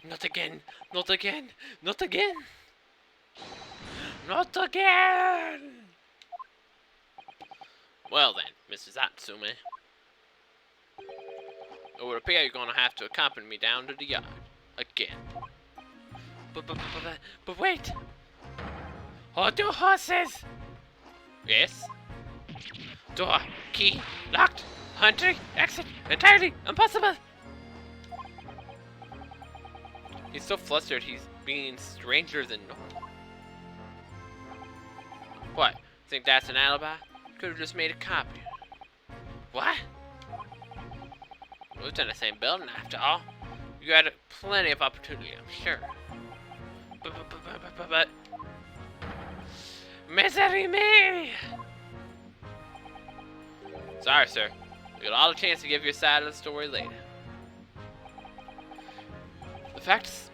Not again! Not again! Not again! Not again! Well then, Mrs. Atsume. It would appear you're gonna have to accompany me down to the yard. Again. But wait! Hold your horses! Yes? Door, key, locked, entry, exit, entirely impossible! He's so flustered he's being stranger than normal. What? Think that's an alibi? Could've just made a copy. What? We lived in the same building after all. You had plenty of opportunity, I'm sure. But... Misery me! Sorry, sir. We got all the chance to give your side of the story later. The facts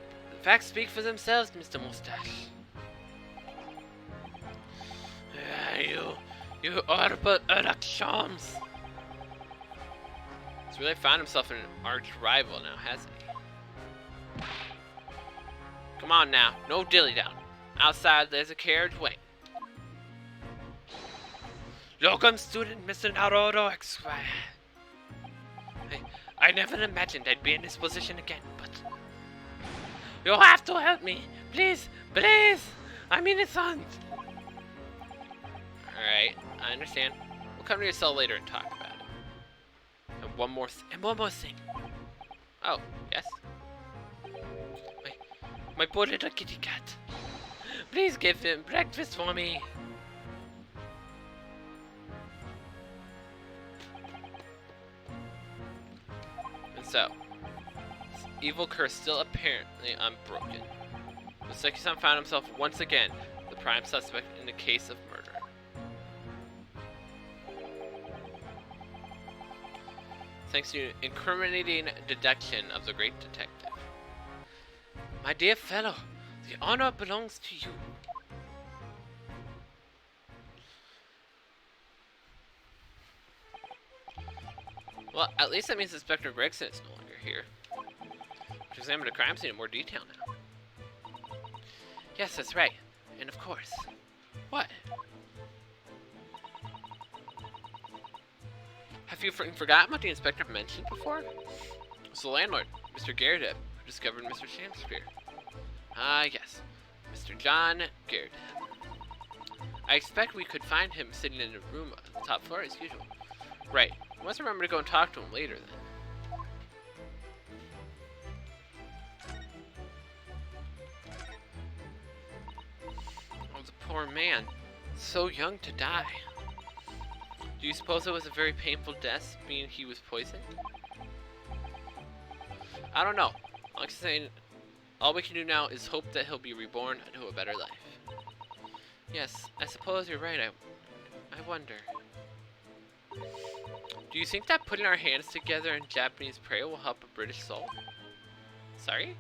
speak for themselves, Mr. Mustache. You horrible elections. He's really found himself an arch rival now, hasn't he? Come on now, no dilly-down. Outside there's a carriage waiting. Welcome, student Mr. Naruto X. I never imagined I'd be in this position again, but you'll have to help me, please, please. I'm innocent. All right, I understand. We'll come to your cell later and talk about it. And one more thing. Oh, yes. My poor little kitty cat. Please give him breakfast for me. And so, this evil curse still apparently unbroken. Seki-san found himself once again the prime suspect in the case of murder. Thanks to incriminating deduction of the great detective. My dear fellow, the honor belongs to you. Well, at least that means Inspector Gregson is no longer here. To examine the crime scene in more detail now. Yes, that's right. And of course. What? Have you forgotten what the inspector mentioned before? It's the landlord, Mr. Garrett, who discovered Mr. Shakespeare. Ah, yes. Mr. John Garrett. I expect we could find him sitting in a room on the top floor as usual. Right. I must remember to go and talk to him later then. Oh, the poor man. So young to die. Do you suppose it was a very painful death, being he was poisoned? I don't know. Like I'm saying, all we can do now is hope that he'll be reborn to a better life. Yes, I suppose you're right. I wonder. Do you think that putting our hands together in Japanese prayer will help a British soul? Sorry?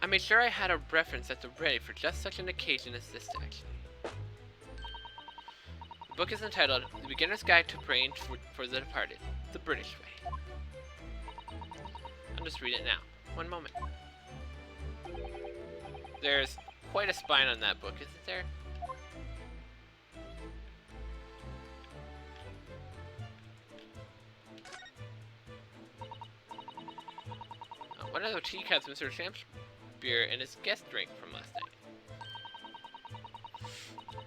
I made sure I had a reference at the ready for just such an occasion as this, actually. The book is entitled The Beginner's Guide to Praying for the Departed, the British Way. I'll just read it now. One moment. There's quite a spine on that book, isn't there? What are the teacups Mr. Shakespeare and his guest drank from last night?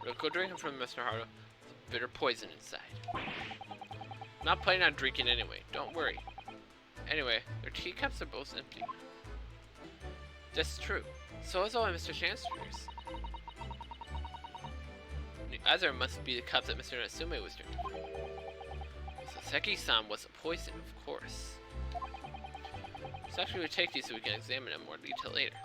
We'll go drinking from Mr. Haruto. Bitter poison inside. I'm not planning on drinking anyway, don't worry. Anyway, their teacups are both empty. That's true. So is all Mr. Shakespeare's. The other must be the cups that Mr. Natsume was drinking. So Seki-san was a poison, of course. Let's actually take these so we can examine them in more detail later.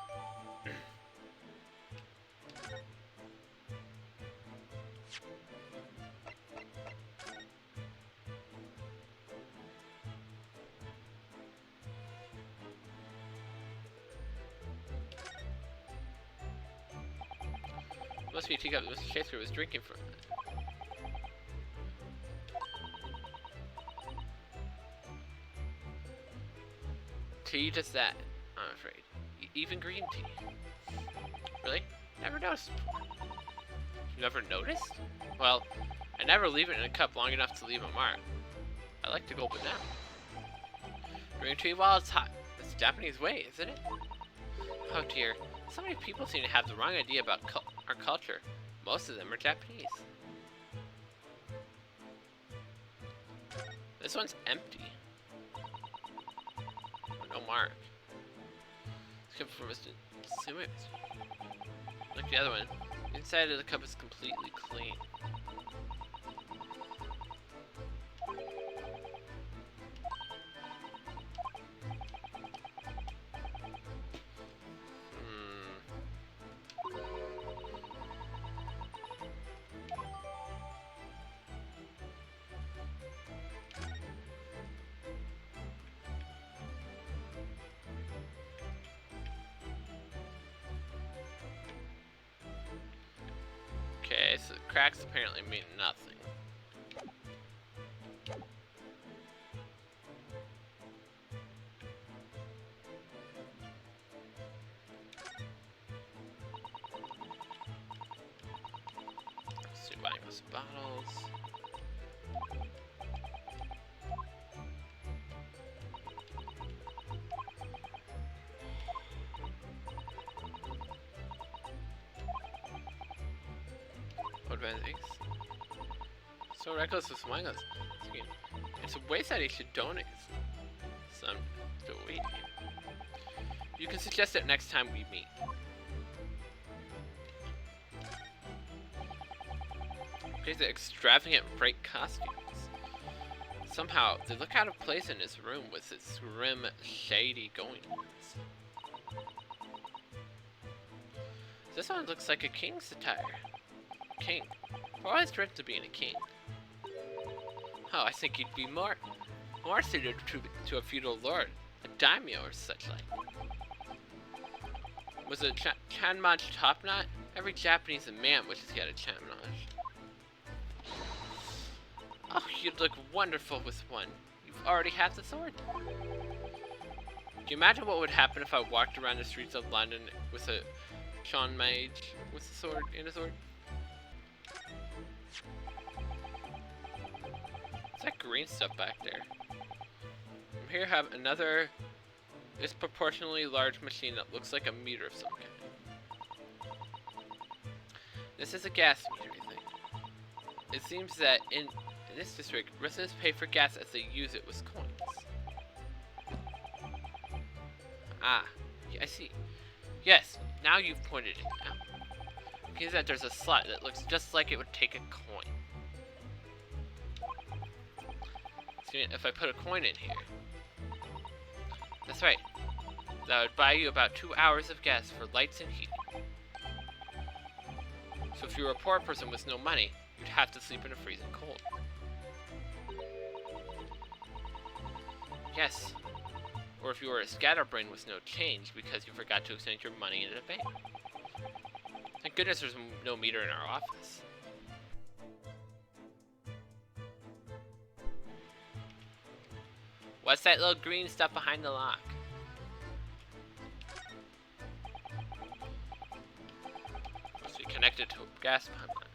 Must be a teacup that Mr. Shakespeare was drinking from. Tea does that. I'm afraid. Even green tea. Really? Never noticed before. You never noticed? Well, I never leave it in a cup long enough to leave a mark. I like to gulp it down. Green tea while it's hot. It's a Japanese way, isn't it? Oh dear. So many people seem to have the wrong idea about our culture. Most of them are Japanese. This one's empty. No mark. This cup from like the other one. The inside of the cup is completely clean. Okay, so cracks apparently mean nothing. Let's see, buying us bottles. Thanks. So reckless with Smilers. It's a waste that he should donate some to wait. You can suggest it next time we meet. These are extravagant bright costumes. Somehow, they look out of place in his room with its grim, shady goings. This one looks like a king's attire. King. I've always dreamt of being a king. Oh, I think you'd be more suited to a feudal lord, a daimyo or such like. Was a chanmage top knot? Every Japanese man wishes he had a chanmage. Oh, you'd look wonderful with one. You've already had the sword. Can you imagine what would happen if I walked around the streets of London with a chanmage with a sword and a sword? That green stuff back there. From here I have another disproportionately large machine that looks like a meter of some kind. This is a gas meter, I think. It seems that in this district, residents pay for gas as they use it with coins. Ah, yeah, I see. Yes, now you've pointed it out. It means that there's a slot that looks just like it would take a coin. If I put a coin in here. That's right. That would buy you about 2 hours of gas for lights and heat. So if you were a poor person with no money, you'd have to sleep in a freezing cold. Yes. Or if you were a scatterbrain with no change because you forgot to exchange your money in a bank. Thank goodness there's no meter in our office. What's that little green stuff behind the lock? Must be connected to a gas pipeline.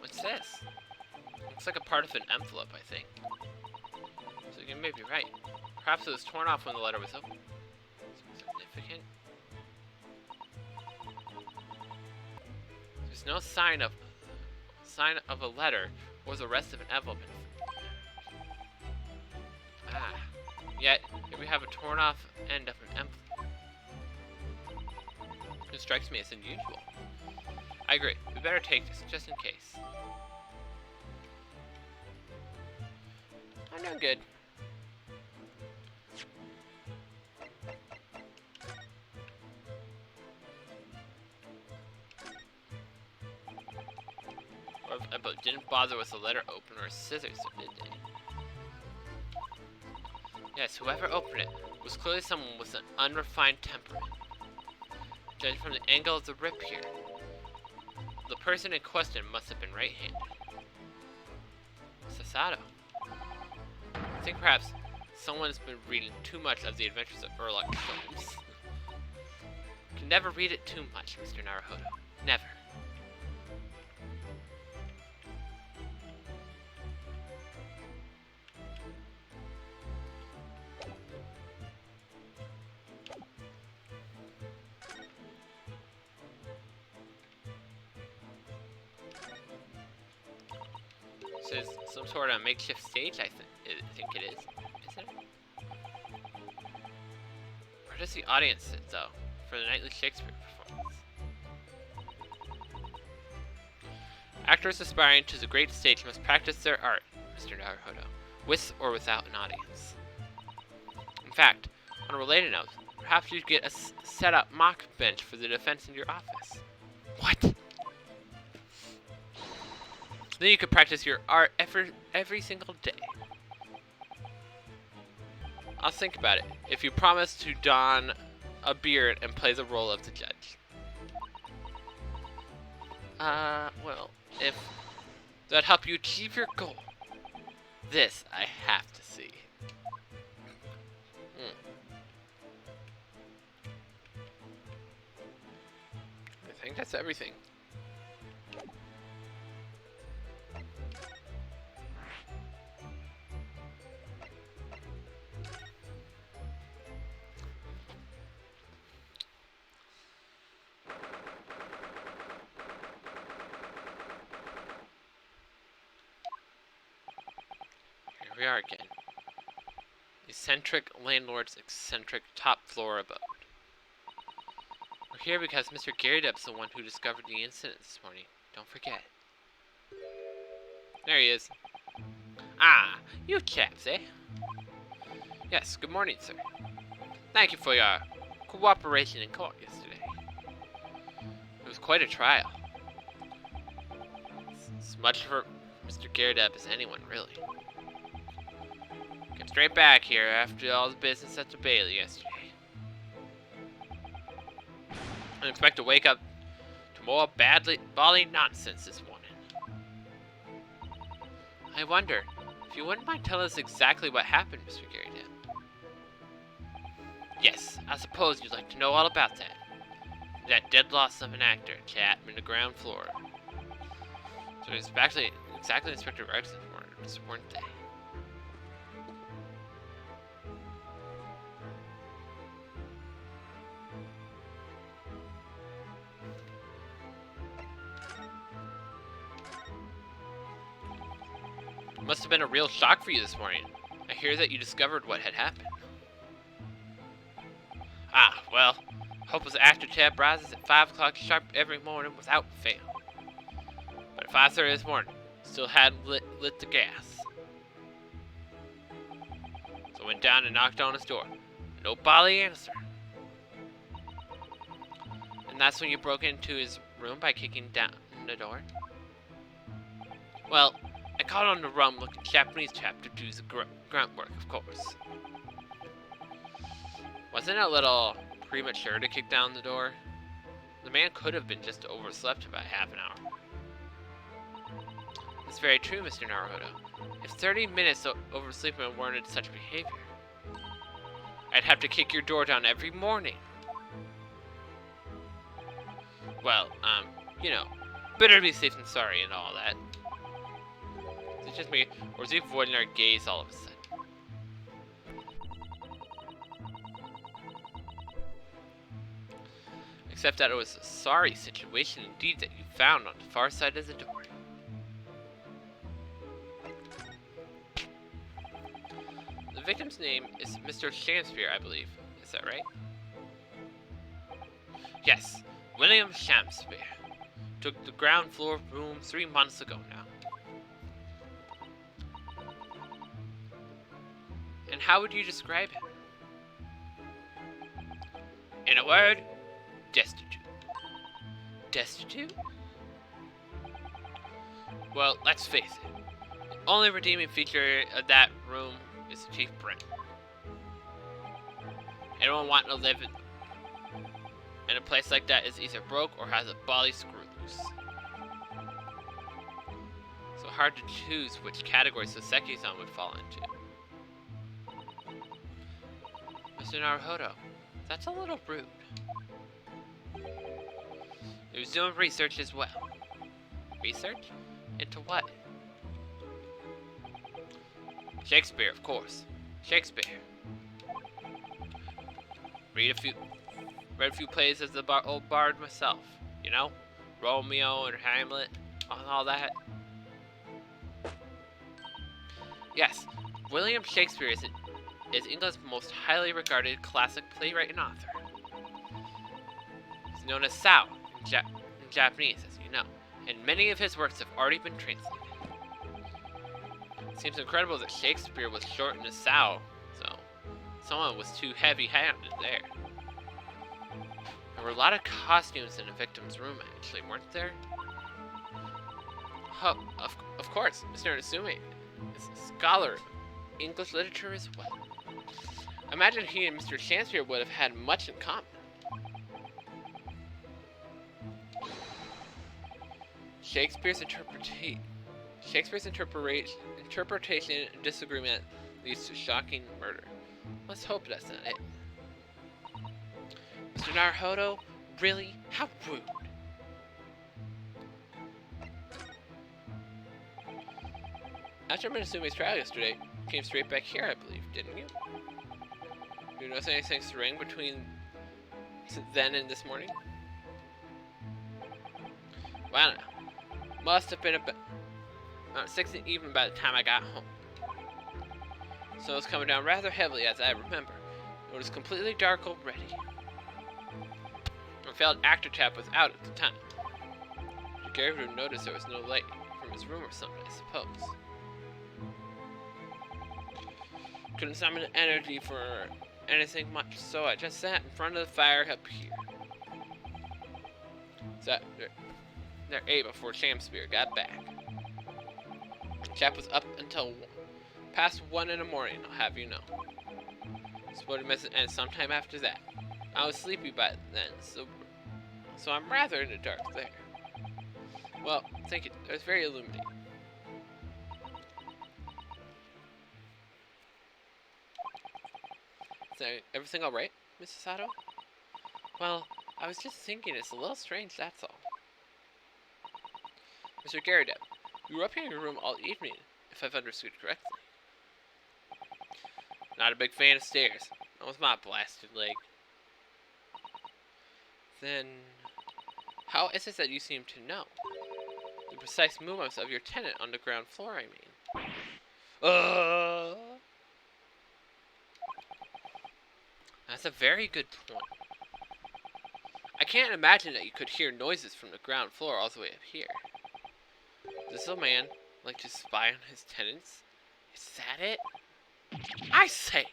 What's this? Looks like a part of an envelope, I think. So you may be right. Perhaps it was torn off when the letter was opened. Significant. There's no sign of a letter or the rest of an envelope. Ah. Yet here we have a torn off end of an envelope. It strikes me as unusual. I agree. We better take this, just in case. I'm doing good. but didn't bother with a letter opener or scissors, did they? Yes, whoever opened it was clearly someone with an unrefined temperament. Judging from the angle of the rip here, the person in question must have been right-handed. Sasato. I think perhaps someone's been reading too much of the Adventures of Urlock Holmes. You can never read it too much, Mr. Naruhodo. Never. This is some sort of makeshift stage, I think it is. Is it? Where does the audience sit, though, for the nightly Shakespeare performance? Actors aspiring to the great stage must practice their art, Mr. Naruhodo, with or without an audience. In fact, on a related note, perhaps you'd get a set-up mock bench for the defense in your office. What? Then you could practice your art every single day. I'll think about it, if you promise to don a beard and play the role of the judge. Well, if that'd help you achieve your goal, this I have to see. I think that's everything. Here we are again. Eccentric landlord's eccentric top floor abode. We're here because Mr. Garydub's the one who discovered the incident this morning. Don't forget. There he is. Ah, you chaps, eh? Yes, good morning, sir. Thank you for your cooperation in court yesterday. It was quite a trial. As much for Mr. Garydub as anyone, really. Came straight back here after all the business at the Bailey yesterday. I expect to wake up to more bally nonsense this morning. I wonder if you wouldn't mind telling us exactly what happened, Mr. Garydub. Yes, I suppose you'd like to know all about that. That dead loss of an actor, chap, in the ground floor. So it's exactly Inspector Rex murders, weren't they? It must have been a real shock for you this morning. I hear that you discovered what had happened. Ah, well, hope his actor tab rises at 5 o'clock sharp every morning without fail. But at 5:30 this morning, still hadn't lit the gas. So I went down and knocked on his door. No bally answer. And that's when you broke into his room by kicking down the door? Well, I called on the rum-looking Japanese chap to do the grunt work, of course. Wasn't it a little premature to kick down the door? The man could have been just overslept by half an hour. That's very true, Mr. Naruhodo. If 30 minutes oversleeping warranted such behavior, I'd have to kick your door down every morning. Well, you know, better to be safe than sorry and all that. Is it just me, or is he avoiding our gaze all of a sudden? Except that it was a sorry situation indeed that you found on the far side of the door. The victim's name is Mr. Shakespeare, I believe. Is that right? Yes, William Shakespeare. Took the ground floor room 3 months ago now. And how would you describe him? In a word, destitute. Destitute? Well, let's face it. The only redeeming feature of that room is the cheap rent. Anyone wanting to live in a place like that is either broke or has a bally screw loose. So hard to choose which category Soseki-san would fall into. Mr. Naruhodo, that's a little rude. He was doing research as well. Research? Into what? Shakespeare, of course. Shakespeare. Read a few plays as the old bard myself. You know? Romeo and Hamlet, and all that. Yes, William Shakespeare is England's most highly regarded classic playwright and author. He's known as Sao in Japanese, as you know, and many of his works have already been translated. It seems incredible that Shakespeare was shortened to Sao, so someone was too heavy-handed there. There were a lot of costumes in the victim's room, actually, weren't there? Oh, of course, Mr. Natsume is a scholar of English literature as well. I imagine he and Mr. Shakespeare would have had much in common. Shakespeare's interpretation and disagreement leads to shocking murder. Let's hope that's not it. Mr. Naruhodo, really? How rude. After Minasume's trial yesterday, you came straight back here, I believe, didn't you? Did you notice anything strange between then and this morning? Well, no. Must have been about 6 in the evening by the time I got home. So it was coming down rather heavily, as I remember. It was completely dark already. I felt actor tap was out at the time. Gary would have noticed there was no light from his room or something, I suppose. Couldn't summon energy for anything much, so I just sat in front of the fire up here. So they're 8 before Shakespeare got back. The chap was up until past 1 in the morning, I'll have you know. Supposed to end sometime after that. I was sleepy by then, so I'm rather in the dark there. Well, thank you. It was very illuminating. So, everything alright, Mrs. Sato? Well, I was just thinking it's a little strange, that's all. Mr. Garrideb, you were up here in your room all evening, if I've understood correctly. Not a big fan of stairs. That was my blasted leg. Then, how is it that you seem to know? The precise movements of your tenant on the ground floor, I mean. That's a very good point. I can't imagine that you could hear noises from the ground floor all the way up here. Does a man like to spy on his tenants? Is that it? I say!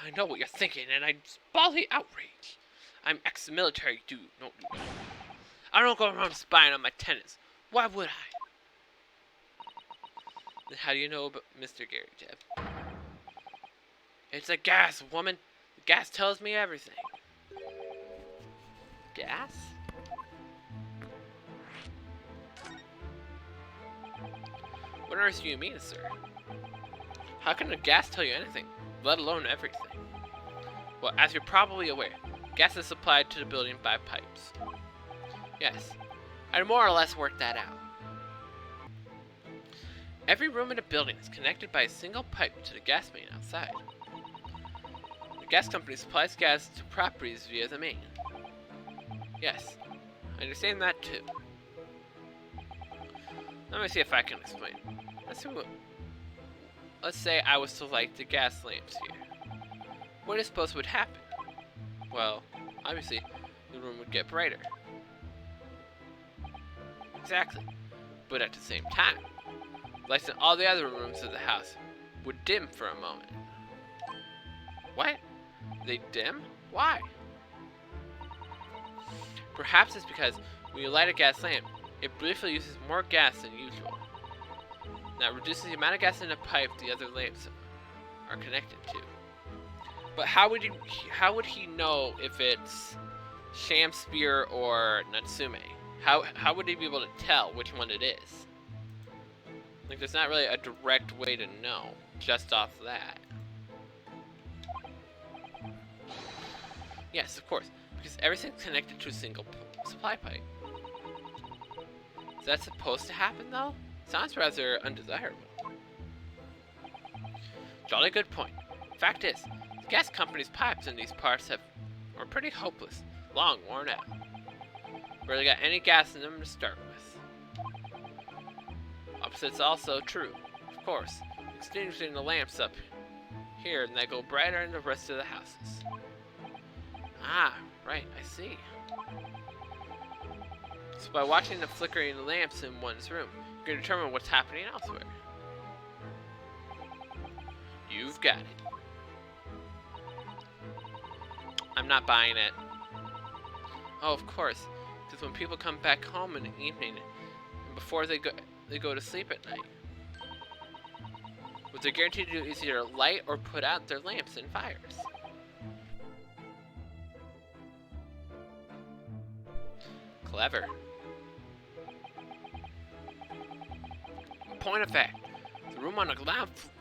I know what you're thinking, and I'm baldly outraged. I'm ex-military dude, don't do that. I don't go around spying on my tenants. Why would I? Then how do you know about Mr. Garrideb? It's a gas, woman. The gas tells me everything. Gas? What on earth do you mean, sir? How can a gas tell you anything, let alone everything? Well, as you're probably aware, gas is supplied to the building by pipes. Yes, I more or less worked that out. Every room in a building is connected by a single pipe to the gas main outside. The gas company supplies gas to properties via the main. Yes, I understand that too. Let me see if I can explain. Let's say I was to light the gas lamps here. What do you suppose would happen? Well, obviously, the room would get brighter. Exactly. But at the same time, lights in all the other rooms of the house would dim for a moment. What? They dim? Why? Perhaps it's because when you light a gas lamp, it briefly uses more gas than usual. That reduces the amount of gas in the pipe the other lamps are connected to. But how would he know if it's Shamspear or Natsume? How would he be able to tell which one it is? Like, there's not really a direct way to know just off that. Yes, of course, because everything's connected to a single supply pipe. Is that supposed to happen, though? Sounds rather undesirable. Jolly good point. Fact is, the gas company's pipes in these parts are pretty hopeless, long worn out. Barely got any gas in them to start with. Opposite's also true, of course. Extinguishing the lamps up here and they go brighter in the rest of the houses. Ah, right, I see. So by watching the flickering lamps in one's room, you can determine what's happening elsewhere. You've got it. I'm not buying it. Oh, of course, because when people come back home in the evening, and before they go to sleep at night, what they're guaranteed to do is either light or put out their lamps and fires. Clever. Point of fact, the room on the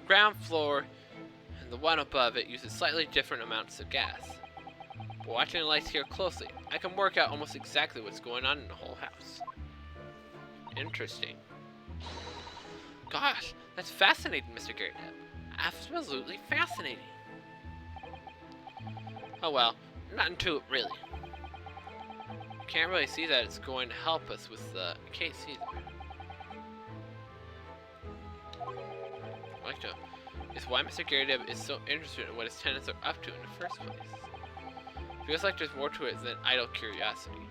ground floor and the one above it uses slightly different amounts of gas. But watching the lights here closely, I can work out almost exactly what's going on in the whole house. Interesting. Gosh, that's fascinating, Mr. Garrett. Absolutely fascinating. Oh well, not into it really. Can't really see that it's going to help us with the case either. I'd like to know is why Mr. Garrett is so interested in what his tenants are up to in the first place. Feels like there's more to it than idle curiosity.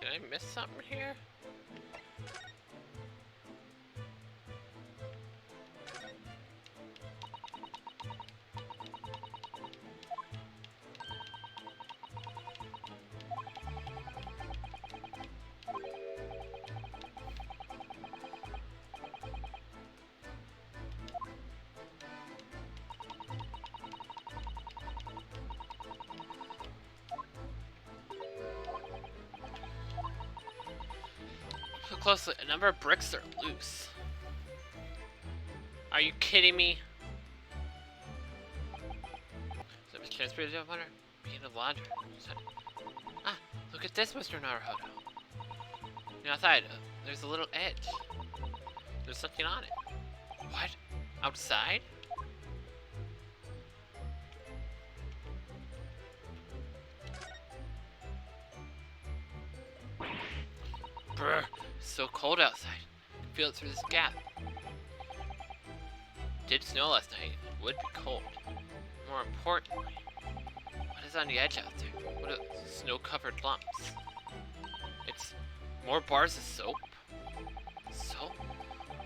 Did I miss something here? Look closely, a number of bricks are loose. Are you kidding me? So Mr. Transporter, I wonder, being a laundry. Ah, look at this, Mr. Naruhodo. You know, outside, there's a little edge. There's something on it. What? Outside? Brr, it's so cold outside. I can feel it through this gap. It did snow last night. It would be cold. More importantly, what is on the edge out there? What are snow-covered lumps? It's more bars of soap? Soap?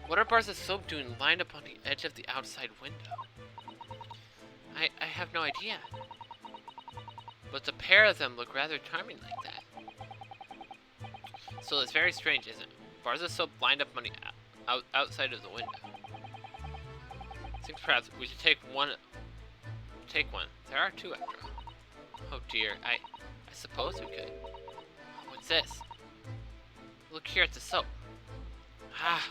What are bars of soap doing lined up on the edge of the outside window? I have no idea. But the pair of them look rather charming like that. So it's very strange, isn't it? Bars of soap lined up on the outside of the window. I think perhaps we should take one. Take one. There are two after all. Oh dear, I suppose we could. Oh, what's this? Look here at the soap. Ah.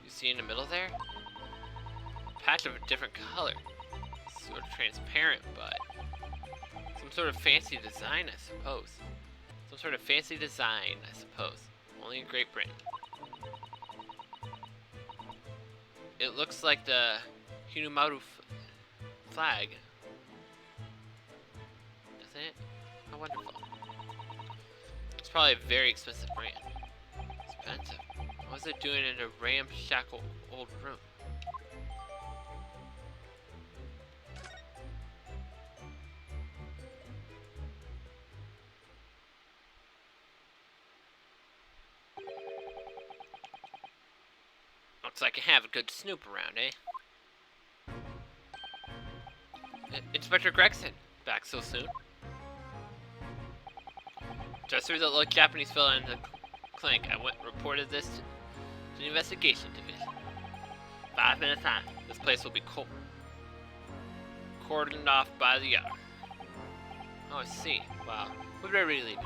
You see in the middle there? A patch of a different color. Sort of transparent, but some sort of fancy design, I suppose. Some sort of fancy design, I suppose. Only in Great Britain. It looks like the Hinumaru flag. Doesn't it? How wonderful. It's probably a very expensive brand. Expensive? What was it doing in a ramshackle old room? Looks like I have a good snoop around, eh? Inspector Gregson, back so soon? Just through the little Japanese fella in the clink, I went and reported this to the investigation division. 5 minutes on. This place will be cordoned off by the yard. Oh, I see. Wow. What did I really leave it?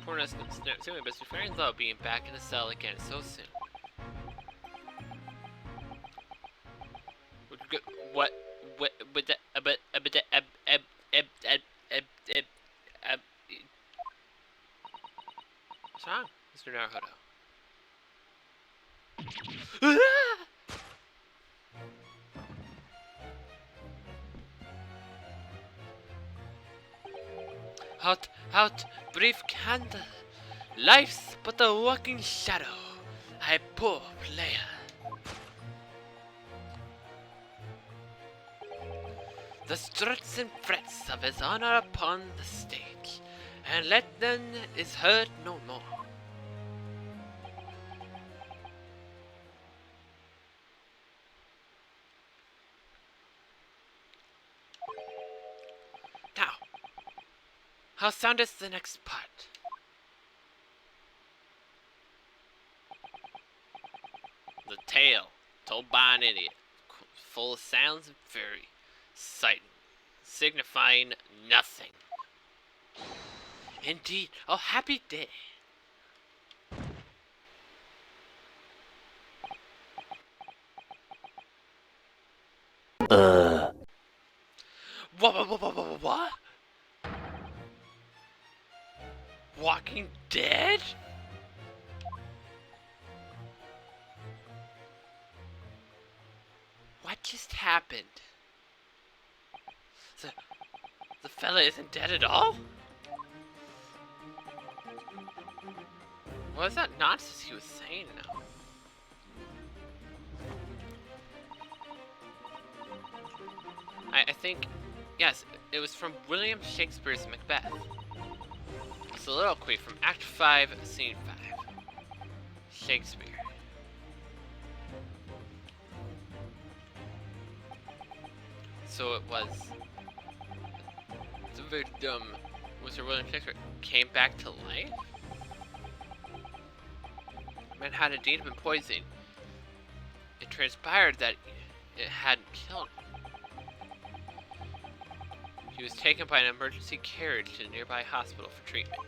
Poor us, assuming Mr. Fairy Low being back in the cell again so soon. What? What's wrong, Mr. Naruhodo? Out, brief candle. Life's but a walking shadow. I poor player. The struts and frets of his honor upon the stage, and let them is heard no more. Now, how soundeth the next part? The tale, told by an idiot, full of sounds and fury, signifying nothing. Indeed, oh happy day. What? Walking Dead? What just happened? The fella isn't dead at all? What was that nonsense he was saying now? I think, yes, it was from William Shakespeare's Macbeth. It's a soliloquy from Act 5, Scene 5. Shakespeare. So it was the victim, Mr. William Shakespeare, came back to life? The man had indeed been poisoned. It transpired that it hadn't killed him. He was taken by an emergency carriage to a nearby hospital for treatment.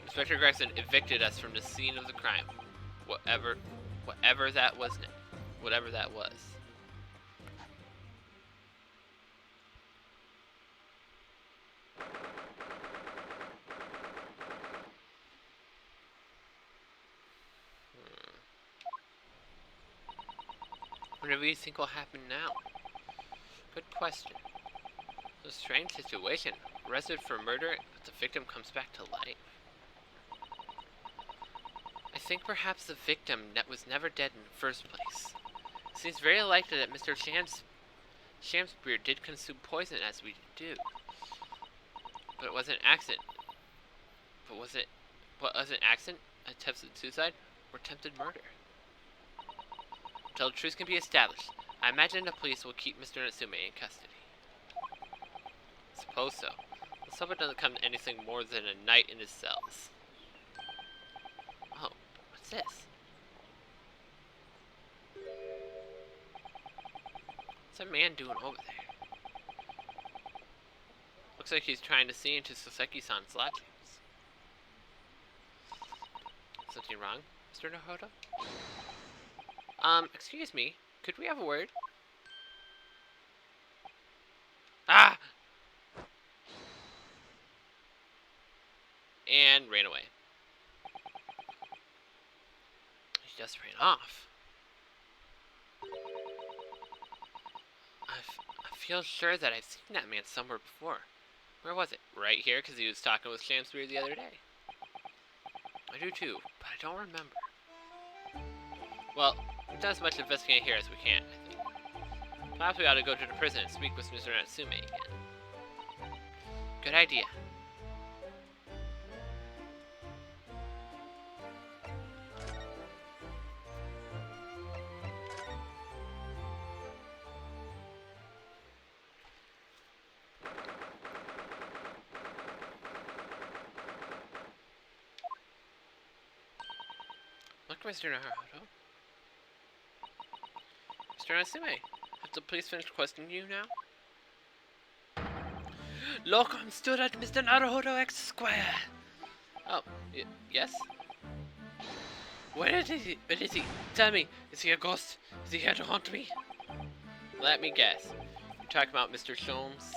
Inspector Gregson evicted us from the scene of the crime. Whatever that was. Whatever that was. What do you think will happen now? Good question. It's a strange situation. Arrested for murder, but the victim comes back to life. I think perhaps the victim was never dead in the first place. It seems very likely that Mr. Shamspeare did consume poison as we do. But it was an accident. But was it an accident, attempted suicide, or attempted murder? Until the truth can be established, I imagine the police will keep Mr. Natsume in custody. I suppose so. Let's hope it doesn't come to anything more than a night in his cells. Oh, what's this? What's that man doing over there? Looks like he's trying to see into Soseki-san's lodgings. Something wrong, Mr. Naruhodo? Excuse me, could we have a word? Ah! And ran away. He just ran off. I feel sure that I've seen that man somewhere before. Where was it? Right here, because he was talking with Shamspeare the other day. I do too, but I don't remember. Well, we've done as much investigating here as we can, I think. Perhaps we ought to go to the prison and speak with Mr. Natsume again. Good idea. back, Mr. Naruto. Mr. Natsume, have the police finished questioning you now? Look, I'm stood at Mr. Naruto X Square. Oh, yes? Where is he? Where is he? Tell me, is he a ghost? Is he here to haunt me? Let me guess. You're talking about Mr. Sholmes?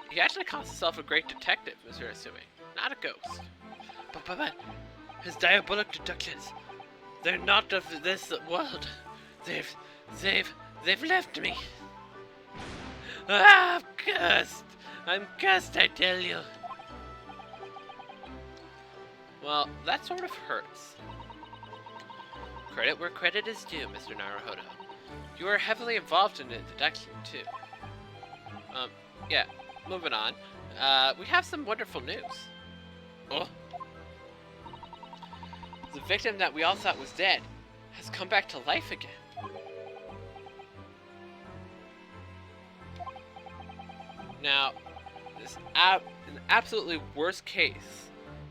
He actually calls himself a great detective, Mr. Natsume, not a ghost. But his diabolic deductions, they're not of this world. They've left me. Ah, I'm cursed. I'm cursed, I tell you. Well, that sort of hurts. Credit where credit is due, Mr. Naruhodo. You are heavily involved in the deduction, too. Yeah, moving on. We have some wonderful news. Oh. The victim that we all thought was dead has come back to life again. Now, this an absolutely worst case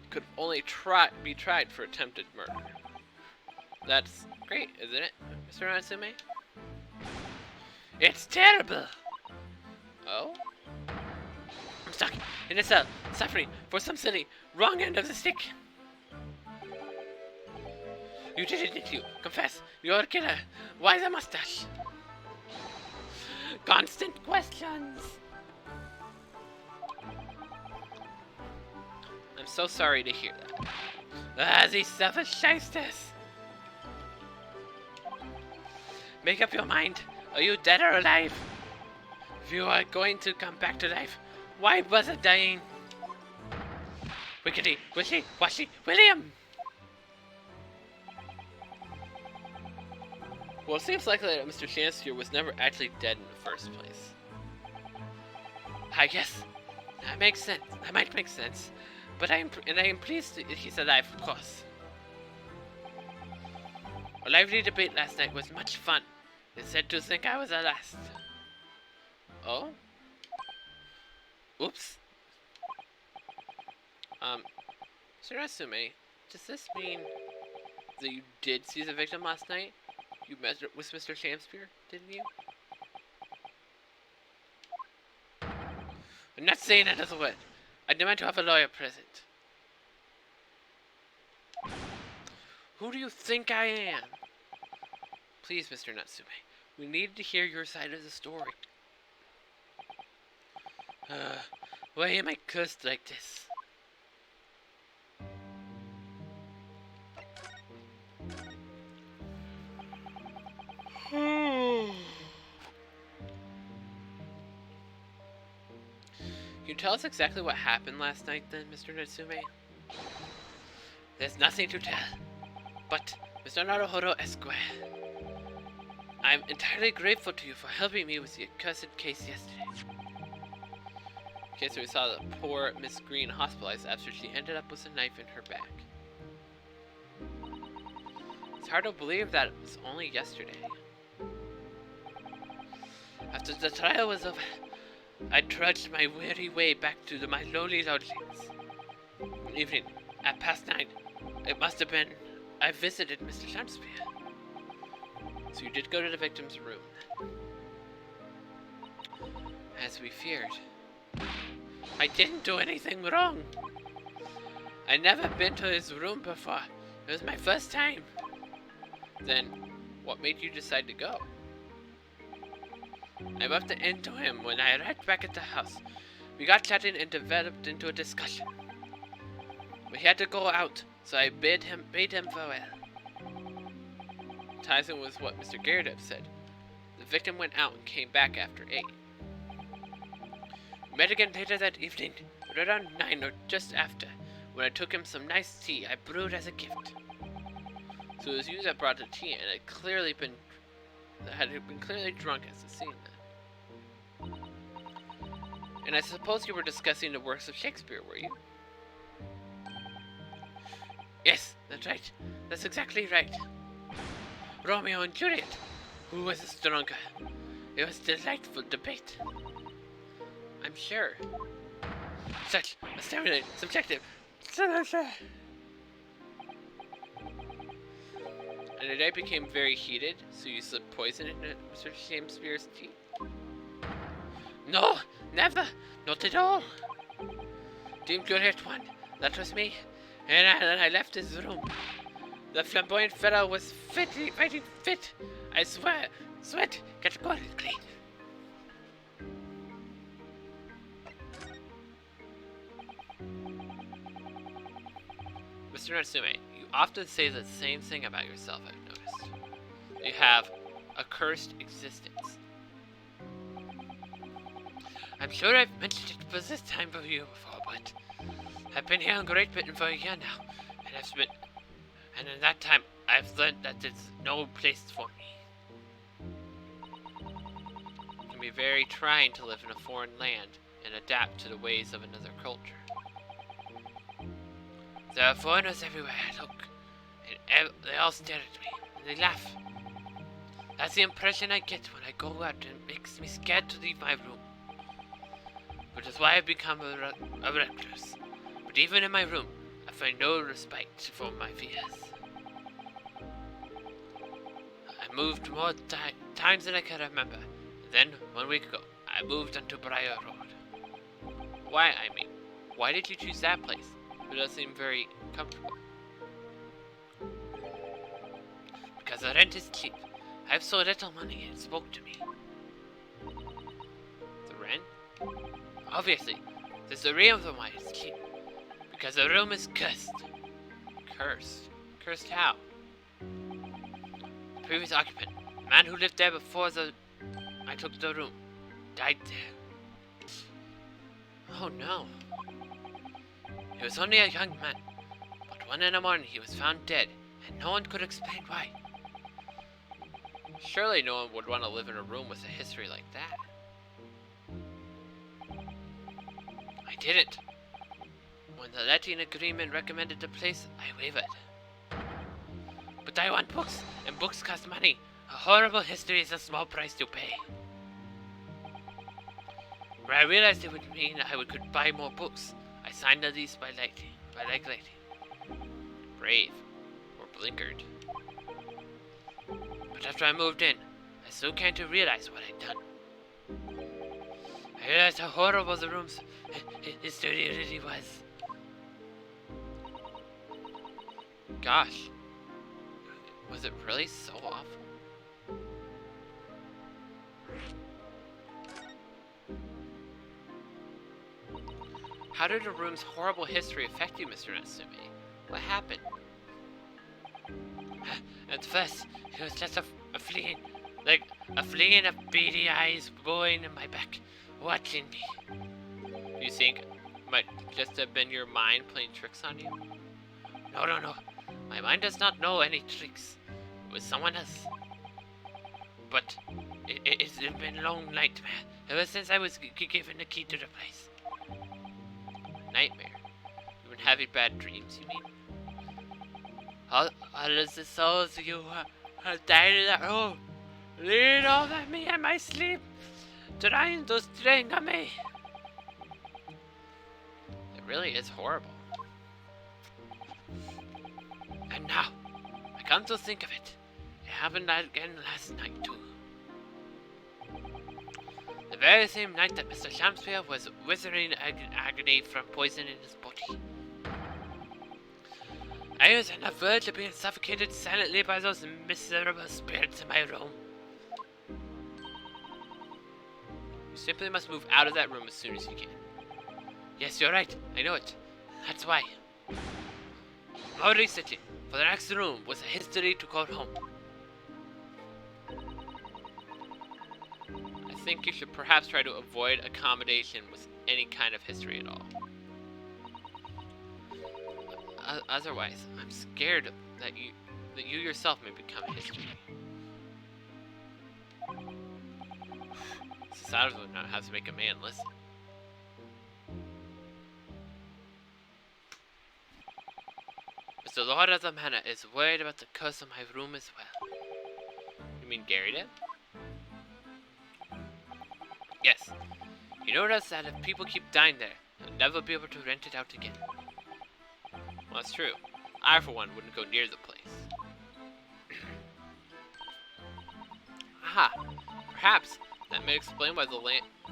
could only be tried for attempted murder. That's great, isn't it, Mr. Natsume? It's terrible! Oh? I'm stuck in a cell, suffering for some silly wrong end of the stick. You did it, didn't you? Confess, you're a killer. Why the mustache? Constant questions. I'm so sorry to hear that. Ah, these self-shysters. Make up your mind. Are you dead or alive? If you are going to come back to life, why bother dying? Wickedy, wishy, washy, William! Well, it seems likely that Mr. Shakespeare was never actually dead in the first place. I guess that makes sense. That might make sense. But I am pleased that he's alive, of course. A lively debate last night was much fun. They said to think I was the last. Oh? Oops. Sir Natsume, does this mean that you did see the victim last night? You met with Mr. Shakespeare, didn't you? I'm not saying another word. I demand to have a lawyer present. Who do you think I am? Please, Mr. Natsume, we need to hear your side of the story. Why am I cursed like this? Can you tell us exactly what happened last night then, Mr. Natsume? There's nothing to tell. But, Mr. Naruhodo Esquire, I'm entirely grateful to you for helping me with the accursed case yesterday. Okay, so we saw the poor Miss Green hospitalized after she ended up with a knife in her back. It's hard to believe that it was only yesterday. After the trial was over, I trudged my weary way back to my lowly lodgings. One evening, at past 9, it must have been, I visited Mr. Shakespeare. So you did go to the victim's room, then. As we feared. I didn't do anything wrong. I'd never been to his room before. It was my first time. Then, what made you decide to go? I bumped into him when I arrived back at the house. We got chatting and developed into a discussion. We had to go out, so I bade him farewell. Ties in with what Mr. Garrett said. The victim went out and came back after 8. We met again later that evening, right around 9 or just after, when I took him some nice tea I brewed as a gift. So it was you that brought the tea, and had been clearly drunk as the scene then. And I suppose you were discussing the works of Shakespeare, were you? Yes, that's right. That's exactly right. Romeo and Juliet. Who was the stronger? It was a delightful debate. I'm sure. Such a stimulating, subjective. and the night became very heated, so you slipped poison into Mr. Shakespeare's tea? No, never, not at all. Deemed Glorious One, that was me, and I left his room. The flamboyant fellow was fighting fit. I swear, sweat, categorically. Mr. Natsume, you often say the same thing about yourself, I've noticed. You have a cursed existence. I'm sure I've mentioned it for this time of year before, but I've been here in Great Britain for a year now, and in that time, I've learned that there's no place for me. It can be very trying to live in a foreign land and adapt to the ways of another culture. There are foreigners everywhere I look, and they all stare at me, and they laugh. That's the impression I get when I go out, and it makes me scared to leave my room. Which is why I've become a recluse. But even in my room, I find no respite for my fears. I moved more times than I can remember. Then, 1 week ago, I moved onto Briar Road. Why did you choose that place? It doesn't seem very comfortable. Because the rent is cheap. I have so little money, it spoke to me. The rent? Obviously, there's a reason why it's cheap. Because the room is cursed. Cursed? Cursed how? The previous occupant, the man who lived there before I took the room, died there. Oh no. He was only a young man, but one in the morning he was found dead, and no one could explain why. Surely no one would want to live in a room with a history like that. I didn't. When the letting agreement recommended the place, I wavered. But I want books, and books cost money. A horrible history is a small price to pay. When I realized it would mean I could buy more books, I signed the lease by lighting. Brave. Or blinkered. But after I moved in, I still came to realize what I'd done. I realized how horrible the room's history really was. Gosh. Was it really so awful? How did the room's horrible history affect you, Mr. Natsume? What happened? At first, it was just a fleeing of beady eyes boring in my back, watching me. You think it might just have been your mind playing tricks on you? No. My mind does not know any tricks. It was someone else. But it's been a long nightmare ever since I was given the key to the place. Nightmare? You've been having bad dreams, you mean? All of the souls you have died in that room, lean over me in my sleep, trying to strangle me. It really is horrible. And now, I come to think of it, it happened again last night too. The very same night that Mr. Shakespeare was withering agony from poison in his body. I was on the verge of being suffocated silently by those miserable spirits in my room. You simply must move out of that room as soon as you can. Yes, you're right. I know it. That's why. More recently, for the next room was a history to call home. I think you should perhaps try to avoid accommodation with any kind of history at all. Otherwise, I'm scared that you yourself may become history. Society would not have to make a man listen. Mr. Lord of the Manor is worried about the curse of my room as well. You mean Gary did? Yes. He noticed that if people keep dying there, he'll never be able to rent it out again. Well, that's true. I, for one, wouldn't go near the place. Aha! Perhaps that may explain why the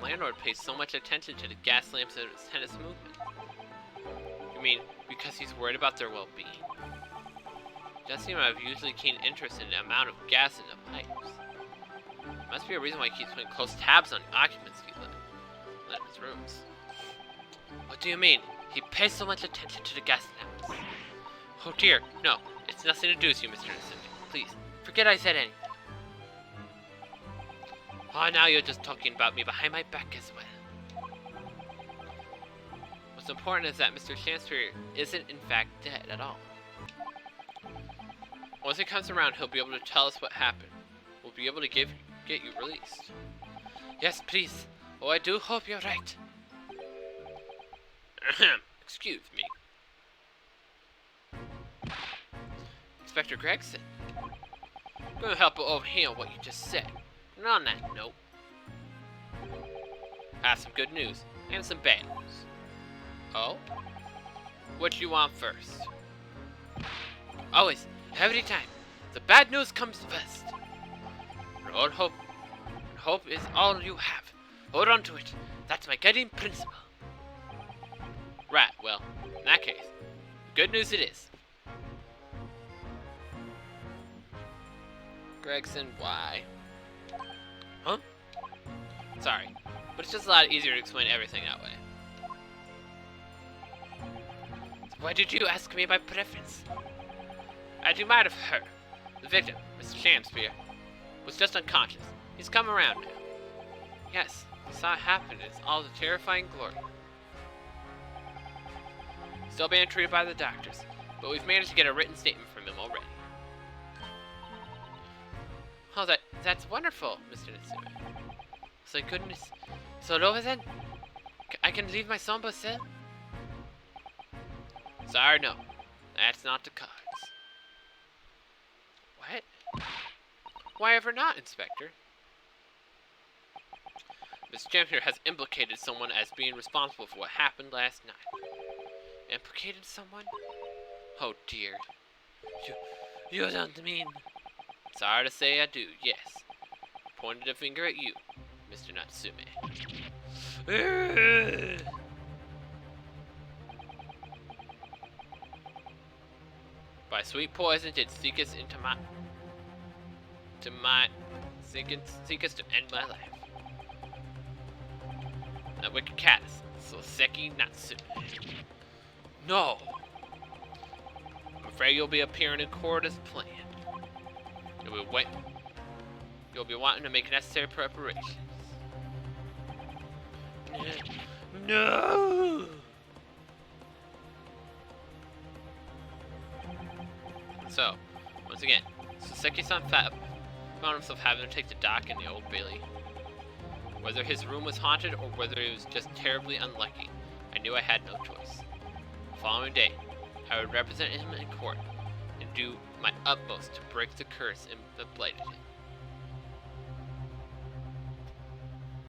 landlord pays so much attention to the gas lamps in his tennis movement. You mean, because he's worried about their well-being? It does seem to have usually keen interest in the amount of gas in the pipes. Must be a reason why he keeps putting close tabs on occupancy in his rooms. What do you mean? He pays so much attention to the gas lamps. Oh dear, no. It's nothing to do with you, Mr. Nasumi. Please, forget I said anything. Oh, now you're just talking about me behind my back as well. What's important is that Mr. Chancery isn't in fact dead at all. Once he comes around, he'll be able to tell us what happened. We'll be able to get you released. Yes, please. Oh, I do hope you're right. Excuse me. Inspector Gregson. I'm gonna help overhear what you just said. And on that note, I have some good news and some bad news. Oh? What do you want first? Always, every time, the bad news comes first. Lord, hope is all you have. Hold on to it. That's my guiding principle. Right, well, in that case, good news it is. Gregson, why? Huh? Sorry, but it's just a lot easier to explain everything that way. So why did you ask me my preference? As you might have heard, the victim, Mr. Shamspeare, was just unconscious. He's come around now. Yes, I saw it happen in all the terrifying glory. Still being treated by the doctors, but we've managed to get a written statement from him already. Oh, that's wonderful, Mr. Natsume. So goodness. So over then? I can leave my somber cell? Sorry, no. That's not the cards. What? Why ever not, Inspector? Miss Champion has implicated someone as being responsible for what happened last night. Implicated someone? Oh dear. You don't mean... Sorry to say I do, yes. Pointed a finger at you, Mr. Natsume. By sweet poison did seek us into seek us to end my life. That wicked cat, Soseki Natsume. No! I'm afraid you'll be appearing in court as planned. You'll be wanting to make necessary preparations. No! So, once again, Soseki-san found himself having to take the dock in the Old Bailey. Whether his room was haunted or whether he was just terribly unlucky, I knew I had no choice. The following day, I would represent him in court and do my utmost to break the curse that blighted him.